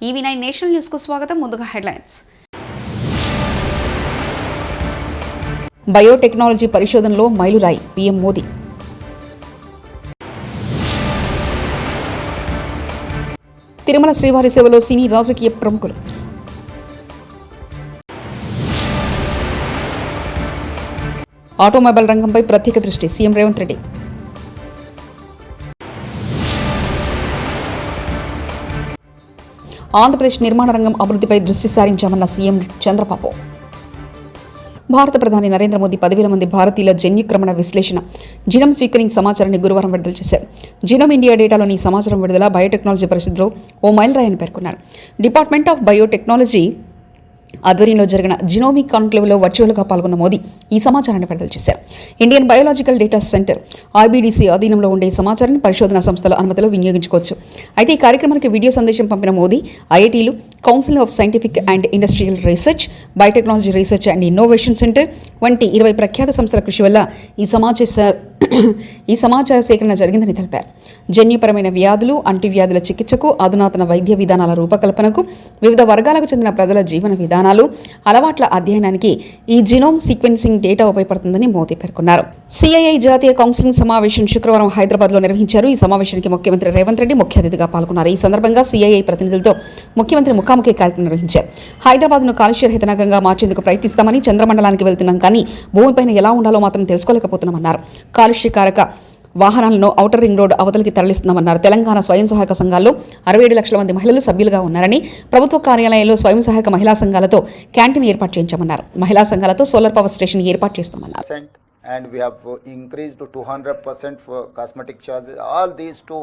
ఈవీ9 national news కు స్వాగతం. ముందుగా హెడ్లైన్స్. బయోటెక్నాలజీ పరిశోధనలో మైలురాయి పీఎం మోదీ. తిరుమల శ్రీవారి సేవలో సినీ రాజకీయ ప్రముఖులు. ఆటోమొబైల్ రంగంపై ప్రత్యేక దృష్టి సీఎం రేవంత్ రెడ్డి. ఆంధ్రప్రదేశ్ నిర్మాణ రంగం అభివృద్ధిపై దృష్టి సారించామన్న సీఎం చంద్రబాబు. భారత ప్రధాని నరేంద్ర మోదీ 10,000 మంది భారతీయుల జన్యుక్రమణ విశ్లేషణ జీనోమ్ సీక్వెనింగ్ సమాచారాన్ని గురువారం విడుదల చేశారు. జీనోమ్ ఇండియా డేటాలోని సమాచారం విడుదల బయోటెక్నాలజీ పరిషత్లో ఓ మైలురాయని పేర్కొన్నారు. డిపార్ట్మెంట్ ఆఫ్ బయోటెక్నాలజీ ఆధ్వర్యంలో జరిగిన జినోమిక్ కాన్క్లేవ్లో వర్చువల్గా పాల్గొన్న మోదీ ఈ సమాచారాన్ని విడుదల చేశారు. ఇండియన్ బయోలాజికల్ డేటా సెంటర్ ఐబీడీసీ అధీనంలో ఉండే సమాచారాన్ని పరిశోధనా సంస్థల అనుమతిలో వినియోగించుకోవచ్చు. అయితే ఈ కార్యక్రమానికి వీడియో సందేశం పంపిన మోదీ ఐఐటీలు, council of scientific and industrial research, biotechnology research and innovation centre వంటి 20 ప్రఖ్యాత సంస్థల కృషి వల్ల ఈ సమాచార సేకరణ జరిగిందని తెలిపారు. జన్యుపరమైన వ్యాధులు, అంటువ్యాధుల చికిత్సకు, అధునాతన వైద్య విధానాల రూపకల్పనకు, వివిధ వర్గాలకు చెందిన ప్రజల జీవన విధానాలు, అలవాట్ల అధ్యయనానికి ఈ జీనోమ్ సీక్వెన్సింగ్ డేటా ఉపయోగపడుతుందని మోదీ పేర్కొన్నారు. సిఐఐ జాతీయ కౌన్సిలింగ్ సమావేశం శుక్రవారం హైదరాబాద్లో నిర్వహించారు. ఈ సమావేశానికి ముఖ్యమంత్రి రేవంత్ రెడ్డి ముఖ్య అతిథిగా పాల్గొన్నారు. ఈ సందర్భంగా సిఐఐ ప్రతినిధులతో ముఖ్యమంత్రి ముఖాముఖి కార్యక్రమం నిర్వహించారు. హైదరాబాద్ను కాలుష్యరహిత నగరంగా మార్చేందుకు ప్రయత్నిస్తామని, చంద్రమండలానికి వెళ్తున్నాం కానీ భూమిపైన ఎలా ఉండాలో మాత్రం తెలుసుకోలేకపోతున్నామన్నారు. కాలుష్యకారక వాహనాలను ఔటర్ రింగ్ రోడ్ అవతలికి తరలిస్తున్నామన్నారు. తెలంగాణ స్వయం సహాయక సంఘాల్లో 67 లక్షల మంది మహిళలు సభ్యులుగా ఉన్నారని, ప్రభుత్వ కార్యాలయాల్లో స్వయం సహాయక మహిళా సంఘాలతో క్యాంటీన్ ఏర్పాటు చేయించామన్నారు. మహిళా సంఘాలతో సోలార్ పవర్ స్టేషన్ ఏర్పాటు చేస్తామన్నారు. And we have increased to 200% for cosmetic charges. All these to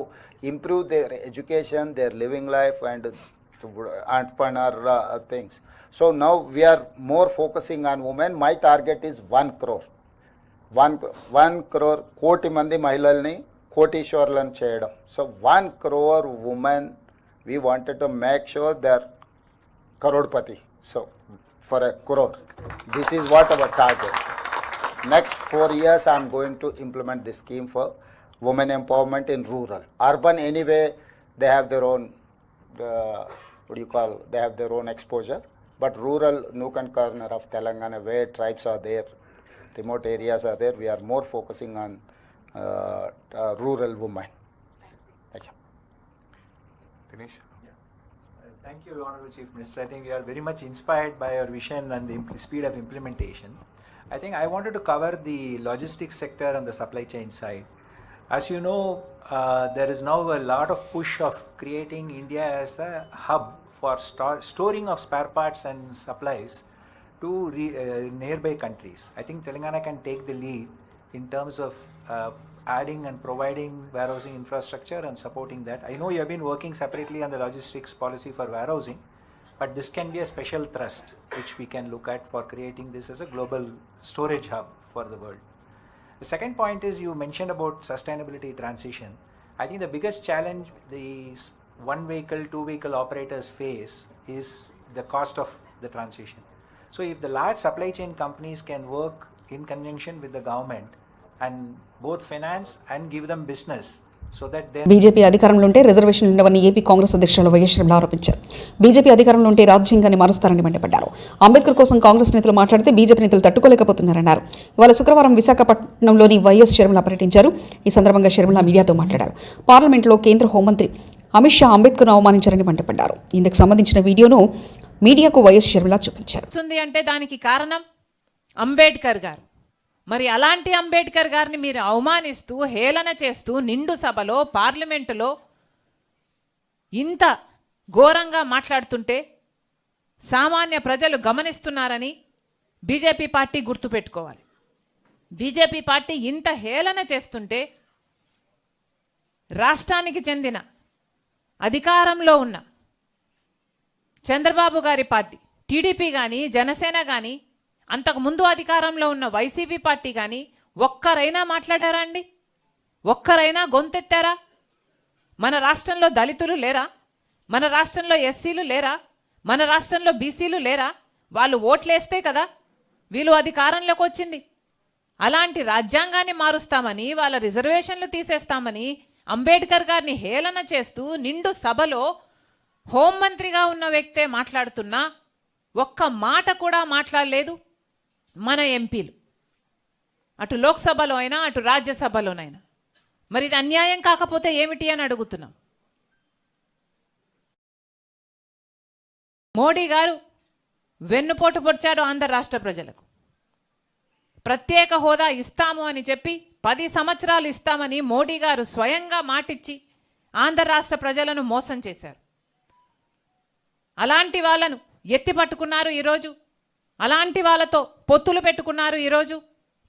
improve their education, their living life, and entrepreneur things. So now we are more focusing on women. My target is 1 crore. 1 crore కోటి మంది మహిళల్ని కోటీశ్వర్లను చేయడం. So 1 crore women, we wanted to make sure they're crorepati. So for a crore, this is what our target. Next 4 years I am going to implement this scheme for women empowerment in rural. Urban anyway they have their own they have their own exposure, but rural nook and corner of Telangana where tribes are there, remote areas are there, we are more focusing on rural women. Thank you. Dinesh? Thank you, Honorable Chief Minister. I think we are very much inspired by your vision and the speed of implementation. I think I wanted to cover the logistics sector and the supply chain side. As you know, there is now a lot of push of creating India as a hub for storing of spare parts and supplies to nearby countries. I think Telangana can take the lead in terms of adding and providing warehousing infrastructure and supporting that. I know you have been working separately on the logistics policy for warehousing, but this can be a special thrust which we can look at for creating this as a global storage hub for the world. The second point is you mentioned about sustainability transition. I think the biggest challenge these one vehicle, two vehicle operators face is the cost of the transition. So if the large supply chain companies can work in conjunction with the government and both finance and give them business so that they... BJP అధికారంలో ఉంటే రిజర్వేషన్లు ఉండవని AP Congress అధ్యక్షులు YS Sharmila ఆరోపించారు. BJP అధికారంలో ఉంటే రాజ్యాంగాన్ని మారుస్తారని మండిపడ్డారు. అంబేద్కర్ కోసం కాంగ్రెస్ నేతలు మాట్లాడితే బీజేపీ నేతలు తట్టుకోలేకపోతున్నారన్నారు. ఇవాళ శుక్రవారం విశాఖపట్నంలోని వైఎస్ షర్మిల పర్యటించారు. ఈ సందర్భంగా షర్మిల మీడియాతో మాట్లాడారు. పార్లమెంట్లో కేంద్ర హోంమంత్రి అమిత్ షా అంబేద్కర్ను అవమానించారని మండిపడ్డారు. ఇందుకు సంబంధించిన వీడియోను మీడియాకు వైఎస్ షర్మిల చూపించారు. అంటే దానికి కారణం అంబేద్కర్ గారు. మరి అలాంటి అంబేద్కర్ గారిని మీరు అవమానిస్తూ హేళన చేస్తూ నిండు సభలో పార్లమెంటులో ఇంత ఘోరంగా మాట్లాడుతుంటే సామాన్య ప్రజలు గమనిస్తున్నారని బీజేపీ పార్టీ గుర్తుపెట్టుకోవాలి. బీజేపీ పార్టీ ఇంత హేళన చేస్తుంటే రాష్ట్రానికి చెందిన అధికారంలో ఉన్న చంద్రబాబు గారి పార్టీ టీడీపీ కానీ జనసేన కానీ అంతకుముందు అధికారంలో ఉన్న వైసీపీ పార్టీ కానీ ఒక్కరైనా మాట్లాడారా అండి? ఒక్కరైనా గొంతెత్తారా? మన రాష్ట్రంలో దళితులు లేరా? మన రాష్ట్రంలో ఎస్సీలు లేరా? మన రాష్ట్రంలో బీసీలు లేరా? వాళ్ళు ఓట్లేస్తే కదా వీళ్ళు అధికారంలోకి వచ్చింది. అలాంటి రాజ్యాంగాన్ని మారుస్తామని, వాళ్ళ రిజర్వేషన్లు తీసేస్తామని అంబేద్కర్ గారిని హేళన చేస్తూ నిండు సభలో హోంమంత్రిగా ఉన్న వ్యక్తే మాట్లాడుతున్నా ఒక్క మాట కూడా మాట్లాడలేదు మన ఎంపీలు, అటు లోక్సభలో అయినా అటు రాజ్యసభలోనైనా. మరి ఇది అన్యాయం కాకపోతే ఏమిటి అని అడుగుతున్నాం. మోడీ గారు వెన్నుపోటు పొడిచాడు ఆంధ్ర రాష్ట్ర ప్రజలకు. ప్రత్యేక హోదా ఇస్తాము అని చెప్పి 10 సంవత్సరాలు ఇస్తామని మోడీ గారు స్వయంగా మాటిచ్చి ఆంధ్ర రాష్ట్ర ప్రజలను మోసం చేశారు. అలాంటి వాళ్ళను ఎత్తి పట్టుకున్నారు ఈరోజు. అలాంటి వాళ్ళతో పొత్తులు పెట్టుకున్నారు ఈరోజు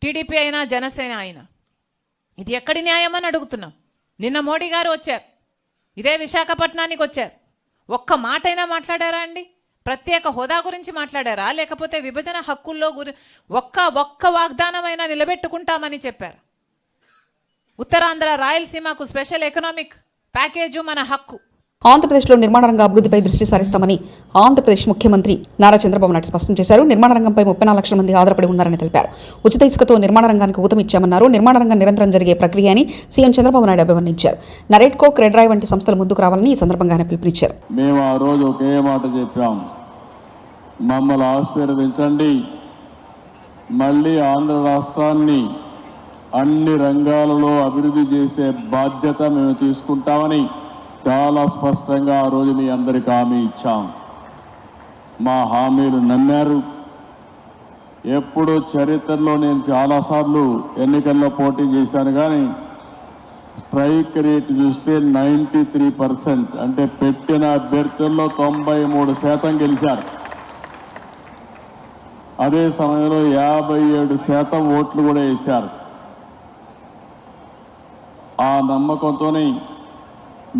టీడీపీ అయినా జనసేన అయినా. ఇది ఎక్కడి న్యాయం అని అడుగుతున్నాం. నిన్న మోడీ గారు వచ్చారు, ఇదే విశాఖపట్నానికి వచ్చారు. ఒక్క మాటైనా మాట్లాడారా అండి? ప్రత్యేక హోదా గురించి మాట్లాడారా, లేకపోతే విభజన హక్కుల్లో ఒక్క వాగ్దానమైనా నిలబెట్టుకుంటామని చెప్పారు? ఉత్తరాంధ్ర రాయలసీమకు స్పెషల్ ఎకనామిక్ ప్యాకేజు మన హక్కు. ఆంధ్రప్రదేశ్లో నిర్మాణ రంగ అభివృద్ధిపై దృష్టి సారిస్తామని ఆంధ్రప్రదేశ్ ముఖ్యమంత్రి నారా చంద్రబాబు నాయుడు స్పష్టం చేశారు. నిర్మాణ రంగంపై 34 లక్షల మంది ఆధారపడి ఉన్నారని తెలిపారు. ఉచిత ఇసుకతో నిర్మాణ రంగానికి ఊతం ఇచ్చామన్నారు. నిర్మాణ రంగం నిరంతరం జరిగే ప్రక్రియ అని సీఎం చంద్రబాబు నాయుడు అభివర్ణించారు. నరేట్కో, క్రెడ్రాయ్ వంటి సంస్థలు ముందుకు రావాలని ఈ సందర్భంగా ఆయన పిలుపునిచ్చారు. మేము ఆ రోజు ఒకే మాట చెప్పాం, మమ్మల్ని ఆశీర్వదించండి, మళ్ళీ ఆంధ్ర రాష్ట్రాన్ని అన్ని రంగాలలో అభివృద్ధి చేసే బాధ్యత మేము తీసుకుంటామని చాలా స్పష్టంగా ఆ రోజు మీ అందరికీ హామీ ఇచ్చాం. మా హామీలు నమ్మారు. ఎప్పుడు చరిత్రలో నేను చాలాసార్లు ఎన్నికల్లో పోటీ చేశాను, కానీ స్ట్రైక్ రేట్ చూస్తే 93%, అంటే పెట్టిన అభ్యర్థుల్లో 93% గెలిచారు. అదే సమయంలో 57% ఓట్లు కూడా వేశారు. ఆ నమ్మకంతోనే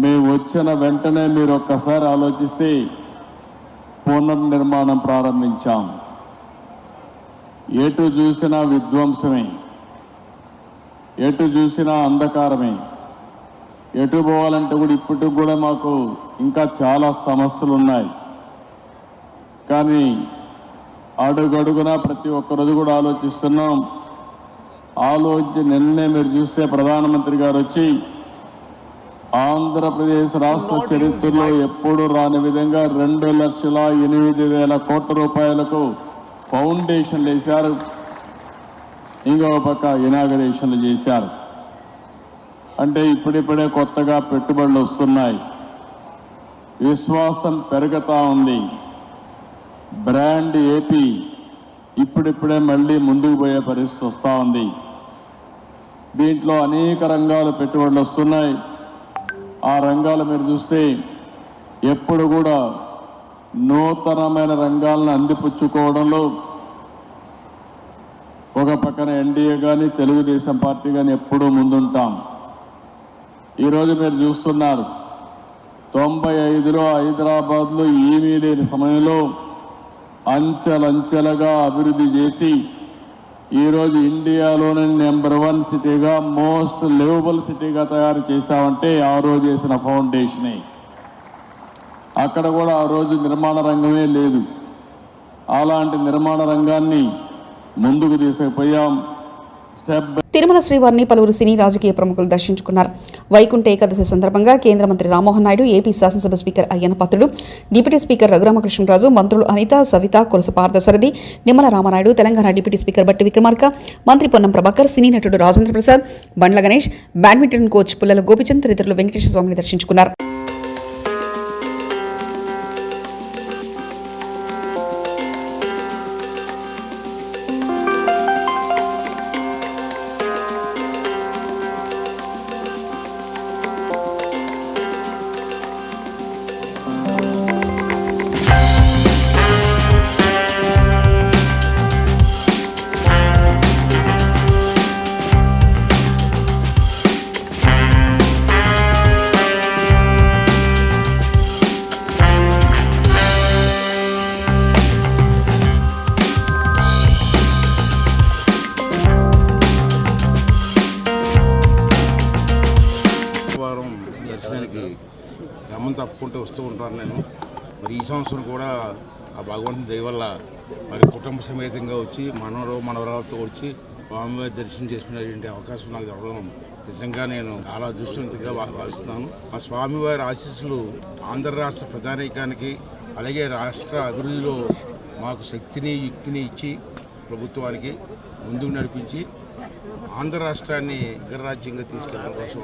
మేము వచ్చిన వెంటనే మీరు ఒక్కసారి ఆలోచిస్తే పునర్నిర్మాణం ప్రారంభించాం. ఎటు చూసినా విధ్వంసమే, ఎటు చూసినా అంధకారమే. ఎటు పోవాలంటే కూడా ఇప్పటికి కూడా మాకు ఇంకా చాలా సమస్యలు ఉన్నాయి. కానీ అడుగడుగునా ప్రతి ఒక్కరోజు కూడా ఆలోచిస్తున్నాం. ఆలోచించి నిన్నే మీరు చూస్తే ప్రధానమంత్రి గారు వచ్చి ఆంధ్రప్రదేశ్ రాష్ట్ర చరిత్రలో ఎప్పుడు రాని విధంగా 2,08,000 కోట్ల రూపాయలకు ఫౌండేషన్లు వేశారు. ఇంకో పక్క ఇనాగరేషన్లు చేశారు. అంటే ఇప్పుడిప్పుడే కొత్తగా పెట్టుబడులు వస్తున్నాయి, విశ్వాసం పెరుగుతూ ఉంది. బ్రాండ్ ఏపీ ఇప్పుడిప్పుడే మళ్ళీ ముందుకు పోయే పరిస్థితి వస్తూ ఉంది. దీంట్లో అనేక రంగాలు పెట్టుబడులు వస్తున్నాయి. ఆ రంగాలు మీరు చూస్తే ఎప్పుడు కూడా నూతనమైన రంగాలను అందిపుచ్చుకోవడంలో ఒక పక్కన ఎన్డీఏ కానీ తెలుగుదేశం పార్టీ కానీ ఎప్పుడూ ముందుంటాం. ఈరోజు మీరు చూస్తున్నారు, 95లో హైదరాబాద్లో ఏమీ లేని సమయంలో అంచెలంచెలుగా అభివృద్ధి చేసి ఈరోజు ఇండియాలోనే నెంబర్ 1 సిటీగా, మోస్ట్ లివబుల్ సిటీగా తయారు చేశామంటే ఆ రోజు చేసిన ఫౌండేషనే. అక్కడ కూడా ఆ రోజు నిర్మాణ రంగమే లేదు. అలాంటి నిర్మాణ రంగాన్ని ముందుకు తీసుకుపోయాం. తిరుమల శ్రీవారిని పలువురు సినీ రాజకీయ ప్రముఖులు దర్శించుకున్నారు. వైకుంఠ ఏకాదశి సందర్భంగా కేంద్ర మంత్రి రామ్మోహన్ నాయుడు, ఏపీ శాసనసభ speaker Ayyanna Patrudu, deputy speaker Raghuramakrishnaraju, మంత్రులు అనిత, సవిత, కొలుసు పార్థసారథి, నిమ్మల రామానాయుడు, తెలంగాణ డిప్యూటీ స్పీకర్ బట్టి విక్రమార్క, మంత్రి పొన్నం ప్రభాకర్, సినీ నటుడు రాజేంద్ర ప్రసాద్, బండ్ల గణేష్, బ్యాడ్మింటన్ కోచ్ పుల్లల గోపిచంద్ తదితరులు వెంకటేశ్వర స్వామిని దర్శించుకున్నారు. దర్శనానికి క్రమం తప్పుకుంటూ వస్తూ ఉంటాను నేను. మరి ఈ సంవత్సరం కూడా ఆ భగవంతుని దయ వల్ల మరి కుటుంబ సమేతంగా వచ్చి మనవరాలతో వచ్చి స్వామివారి దర్శనం చేసుకునేటువంటి అవకాశం నాకు దొరకడం నిజంగా నేను చాలా అదృష్టవంతుడిగా భావిస్తున్నాను. ఆ స్వామివారి ఆశీస్సులు ఆంధ్ర రాష్ట్ర ప్రధానికానికి అలాగే రాష్ట్ర అభివృద్ధిలో మాకు శక్తిని యుక్తిని ఇచ్చి ప్రభుత్వానికి ముందుకు నడిపించి ఆంధ్ర రాష్ట్రాన్ని అగ్రరాజ్యంగా తీసుకెళ్ళడం కోసం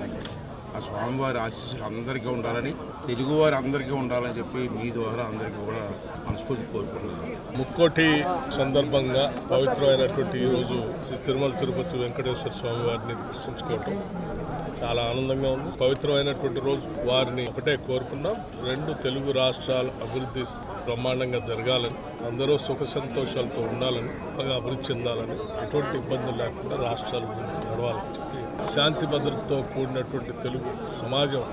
ఆ స్వామివారి ఆశీస్సులు అందరికీ ఉండాలని, తెలుగువారి అందరికీ ఉండాలని చెప్పి మీ ద్వారా అందరికీ కూడా మనస్ఫూర్తి కోరుకున్నాను. ముక్కోటి సందర్భంగా పవిత్రమైనటువంటి ఈరోజు శ్రీ తిరుమల తిరుపతి వెంకటేశ్వర స్వామి వారిని దర్శించుకోవటం చాలా ఆనందంగా ఉంది. పవిత్రమైనటువంటి రోజు వారిని ఒకటే కోరుకున్నాం, 2 తెలుగు రాష్ట్రాల అభివృద్ధి బ్రహ్మాండంగా జరగాలని, అందరూ సుఖ సంతోషాలతో ఉండాలని, బాగా అభివృద్ధి చెందాలని, ఎటువంటి ఇబ్బందులు లేకుండా రాష్ట్రాలు నడవాలని చెప్పి శాంతి భద్రతతో కూడినటువంటి తెలుగు సమాజం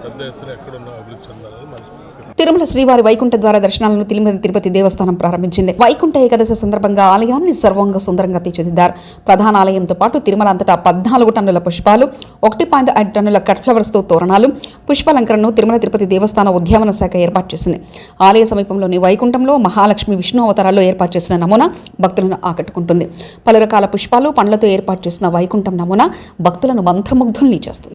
పెద్ద ఎత్తున ఎక్కడున్నా అభివృద్ధి చెందాలని మనస్ఫూర్తిగా. తిరుమల శ్రీవారి వైకుంఠ ద్వార దర్శనాలను తిరుపతి దేవస్థానం ప్రారంభించింది. వైకుంఠ ఏకాదశి సందర్భంగా ఆలయాన్ని సర్వంగా సుందరంగా తీర్చిదిద్దారు. ప్రధాన ఆలయంతో పాటు తిరుమల అంతటా 14 టన్నుల పుష్పాలు, 1.5 టన్నుల కట్ ఫ్లవర్స్ తో తోరణాలు, పుష్పాలంకరణను తిరుమల తిరుపతి దేవస్థాన ఉద్యానవన శాఖ ఏర్పాటు చేసింది. ఆలయ సమీపంలోని వైకుంఠంలో మహాలక్ష్మి విష్ణు అవతారాల్లో ఏర్పాటు చేసిన నమూనా భక్తులను ఆకట్టుకుంటుంది. పలు రకాల పుష్పాలు, పండ్లతో ఏర్పాటు చేసిన వైకుంఠం నమూనా భక్తులను మంత్రముగ్ధుల్ని చేస్తుంది.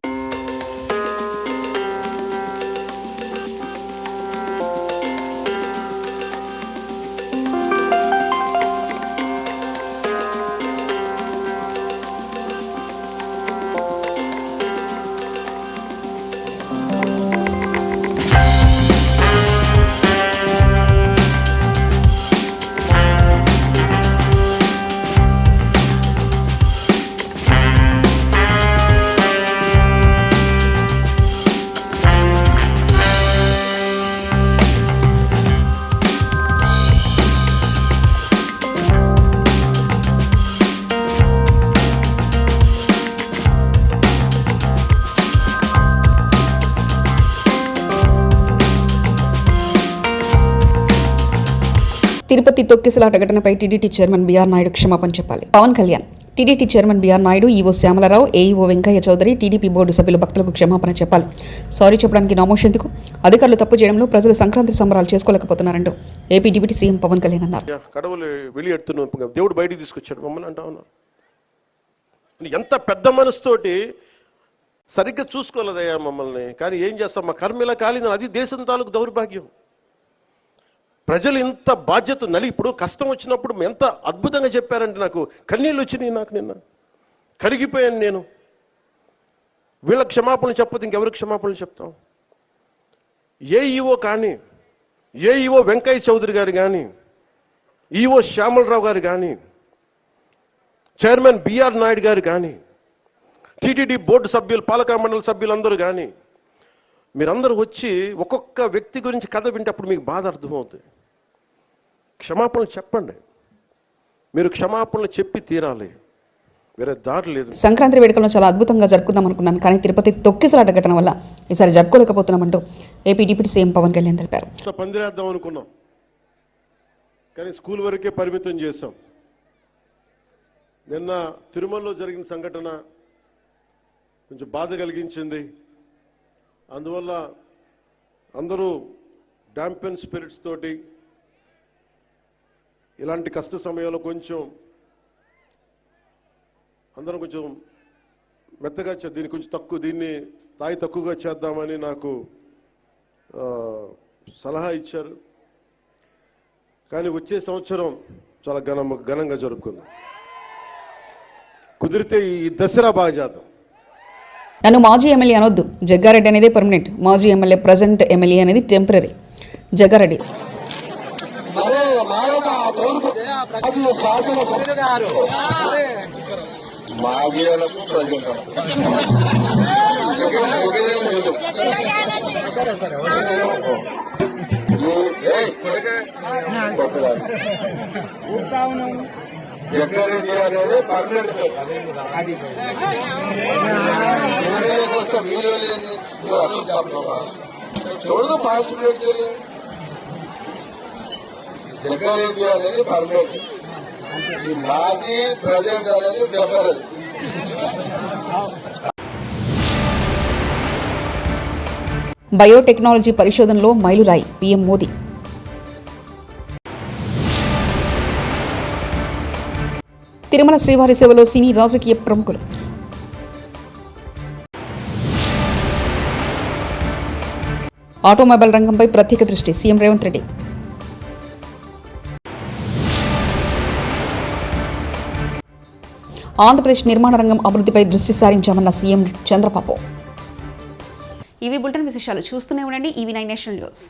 తిరుపతి తొక్కిసలాట ఘటనపై టీడీటీ చైర్మన్ బీఆర్ నాయుడు క్షమాపణ చెప్పాలి. Pawan Kalyan TDT chairman BR Naidu, EO Shyamala Rao, AEO Venkaiah Chowdary, TDP board సభ్యులు భక్తులకు క్షమాపణ చెప్పాలి. సారీ చెప్పడానికి నమోష్ ఎందుకు? అధికారులు తప్పు చేయడంలో ప్రజలు సంక్రాంతి సంబరాలు చేసుకోలేకపోతున్నారంటూ AP deputy CM Pawan Kalyan అన్నారు. కడవలు వెళ్ళి దేవుడు బయటికి తీసుకొచ్చాడు మమ్మల్ని అంటా ఉన్నారు. ఎంత పెద్ద మనసుతోటి సరిగ్గా చూసుకోలేదయ్యా మమ్మల్ని. కానీ ఏం చేస్తాం, మా కర్మ ఇలా కాలిందని, అది దేశం తాలూకు దౌర్భాగ్యం. ప్రజలు ఇంత బాధ్యత ఇప్పుడు కష్టం వచ్చినప్పుడు ఎంత అద్భుతంగా చెప్పారంటే నాకు కన్నీళ్ళు వచ్చినాయి. నాకు నిన్న కరిగిపోయాను నేను. వీళ్ళ క్షమాపణలు చెప్పదు ఇంకెవరికి క్షమాపణలు చెప్తాం? ఏఈఓ కానీ, ఏఈఓ వెంకయ్య చౌదరి గారు కానీ, ఈఓ శ్యామలరావు గారు కానీ, చైర్మన్ బీఆర్ నాయుడు గారు కానీ, టీటీడీ బోర్డు సభ్యులు, పాలక మండలి సభ్యులందరూ కానీ, మీరందరూ వచ్చి ఒక్కొక్క వ్యక్తి గురించి కథ వింటప్పుడు మీకు బాధ అర్థమవుతుంది. క్షమాపణలు చెప్పండి. మీరు క్షమాపణలు చెప్పి తీరాలి, వేరే దారి లేదు. సంక్రాంతి వేడుకలను చాలా అద్భుతంగా జరుపుకుందాం అనుకున్నాను, కానీ తిరుపతి తొక్కిసలాట ఘటన వల్ల ఈసారి జరుపుకోలేకపోతున్నామంటూ AP deputy CM Pawan Kalyan తెలిపారు. పందిరేద్దాం అనుకున్నాం, కానీ స్కూల్ వరకే పరిమితం చేశాం. నిన్న తిరుమలలో జరిగిన సంఘటన కొంచెం బాధ కలిగించింది. అందువల్ల అందరూ డాంపెన్ స్పిరిట్స్ తోటి ఇలాంటి కష్ట సమయంలో కొంచెం అందరం కొంచెం మెత్తగా దీన్ని కొంచెం దీన్ని స్థాయి తక్కువగా చేద్దామని నాకు సలహా ఇచ్చారు. కానీ వచ్చే సంవత్సరం చాలా ఘనంగా జరుపుకుందాం. కుదిరితే ఈ దసరా బాగా చేద్దాం. నన్ను మాజీ ఎమ్మెల్యే అనొద్దు, జగ్గారెడ్డి అనేది పర్మనెంట్, మాజీ ఎమ్మెల్యే ప్రజెంట్ ఎమ్మెల్యే అనేది టెంపరీ. జగ్గారెడ్డి జగ్గారెడ్డి అనేది పర్మనెంట్. చూడదు ఫాస్ట్ జగ్గారెడ్డి అనేది పర్మనెంట్, మాజీ ప్రజెంట్ అనేది జగ్గారెడ్డి. బయోటెక్నాలజీ పరిశోధనలో మైలురాయి పీఎం మోదీ. తిరుమల శ్రీవారి సేవలో సినీ రాజకీయ ప్రముఖులు. ఆటోమొబైల్ రంగంపై ప్రత్యేక దృష్టి సీఎం రేవంత్ రెడ్డి. ఆంధ్రప్రదేశ్ నిర్మాణ రంగం అభివృద్ధిపై దృష్టి సారించామన్న సీఎం చంద్రబాబు. ఇవి బులెటిన్ విశేషాలు. చూస్తూనే ఉండండి EV9 నేషనల్ న్యూస్.